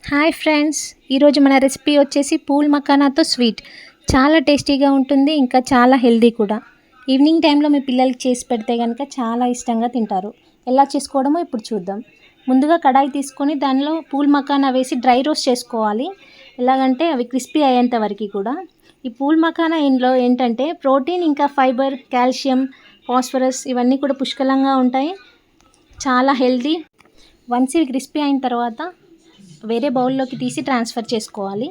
Hi friends, ఈరోజు మన recipe వచ్చేసి పూల్ మకానాతో స్వీట్. చాలా టేస్టీగా ఉంటుంది, ఇంకా చాలా హెల్దీ కూడా. ఈవినింగ్ టైంలో మీ పిల్లలకి చేసి పెడితే కనుక చాలా ఇష్టంగా తింటారు. ఎలా చేసుకోవడమో ఇప్పుడు చూద్దాం. ముందుగా కడాయి తీసుకొని దానిలో పూల్ మకానా వేసి డ్రై రోస్ట్ చేసుకోవాలి. ఎలాగంటే అవి క్రిస్పీ అయ్యేంత వరకు కూడా. ఈ పూల్ మకానా ఇందులో ఏంటంటే ప్రోటీన్, ఇంకా ఫైబర్, కాల్షియం, ఫాస్ఫరస్ ఇవన్నీ కూడా పుష్కలంగా ఉంటాయి. చాలా హెల్దీ. వన్స్ ఇవి క్రిస్పీ అయిన తర్వాత వేరే బౌల్లోకి తీసి ట్రాన్స్ఫర్ చేసుకోవాలి.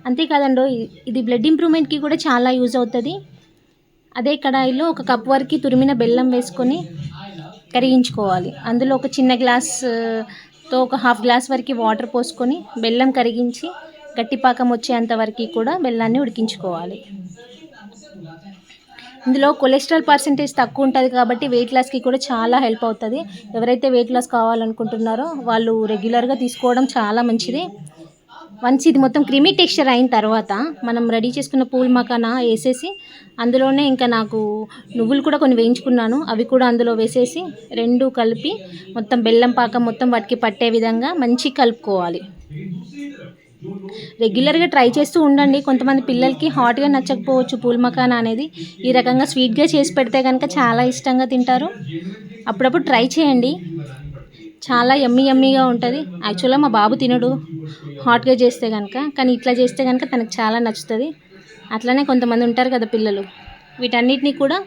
అంతేకాదండో, ఇది బ్లడ్ ఇంప్రూవ్మెంట్కి కూడా చాలా యూజ్ అవుతుంది. అదే కడాయిలో ఒక కప్ వరకు తురిమిన బెల్లం వేసుకొని కరిగించుకోవాలి. అందులో ఒక చిన్న గ్లాస్తో ఒక హాఫ్ గ్లాస్ వరకు వాటర్ పోసుకొని బెల్లం కరిగించి గట్టిపాకం వచ్చేంత వరకు కూడా బెల్లాన్ని ఉడికించుకోవాలి. ఇందులో కొలెస్ట్రాల్ పర్సెంటేజ్ తక్కువ ఉంటుంది కాబట్టి వెయిట్ లాస్కి కూడా చాలా హెల్ప్ అవుతుంది. ఎవరైతే వెయిట్ లాస్ కావాలనుకుంటున్నారో వాళ్ళు రెగ్యులర్గా తీసుకోవడం చాలా మంచిది. వన్స్ ఇది మొత్తం క్రీమీ టెక్స్చర్ అయిన తర్వాత మనం రెడీ చేసుకున్న పూల్ మకానా వేసేసి అందులోనే ఇంకా నాకు నువ్వులు కూడా కొన్ని వేయించుకున్నాను, అవి కూడా అందులో వేసేసి రెండు కలిపి మొత్తం బెల్లం పాకం మొత్తం వాటికి పట్టే విధంగా మంచి కలుపుకోవాలి. రెగ్యులర్గా ట్రై చేస్తూ ఉండండి. కొంతమంది పిల్లలకి హాట్గా నచ్చకపోవచ్చు పూల్ మకానా అనేది. ఈ రకంగా స్వీట్గా చేసి పెడితే కనుక చాలా ఇష్టంగా తింటారు. అప్పుడప్పుడు ట్రై చేయండి, చాలా యమ్మీగా ఉంటుంది. యాక్చువల్గా మా బాబు తినడు హాట్గా చేస్తే కనుక, కానీ ఇట్లా చేస్తే కనుక తనకు చాలా నచ్చుతుంది. అట్లనే కొంతమంది ఉంటారు కదా పిల్లలు. వీటన్నిటిని కూడా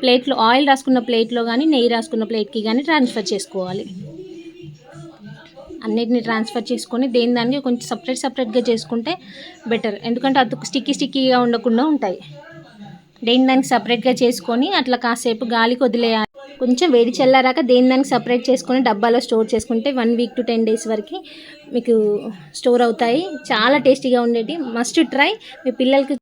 ప్లేట్లో ఆయిల్ రాసుకున్న ప్లేట్లో కానీ నెయ్యి రాసుకున్న ప్లేట్కి కానీ ట్రాన్స్ఫర్ చేసుకోవాలి. అన్నిటిని ట్రాన్స్ఫర్ చేసుకొని దానికి కొంచెం సపరేట్గా చేసుకుంటే బెటర్. ఎందుకంటే అది స్టిక్కీగా ఉండకుండా ఉంటాయి. దానికి సపరేట్గా చేసుకొని అట్లా కాసేపు గాలికి వదిలేయాలి. కొంచెం వేడి చల్లారాక దానికి సపరేట్ చేసుకొని డబ్బాలో స్టోర్ చేసుకుంటే 1 వీక్ to 10 days వరకు మీకు స్టోర్ అవుతాయి. చాలా టేస్టీగా ఉండేటి. Must try. మీ పిల్లలకి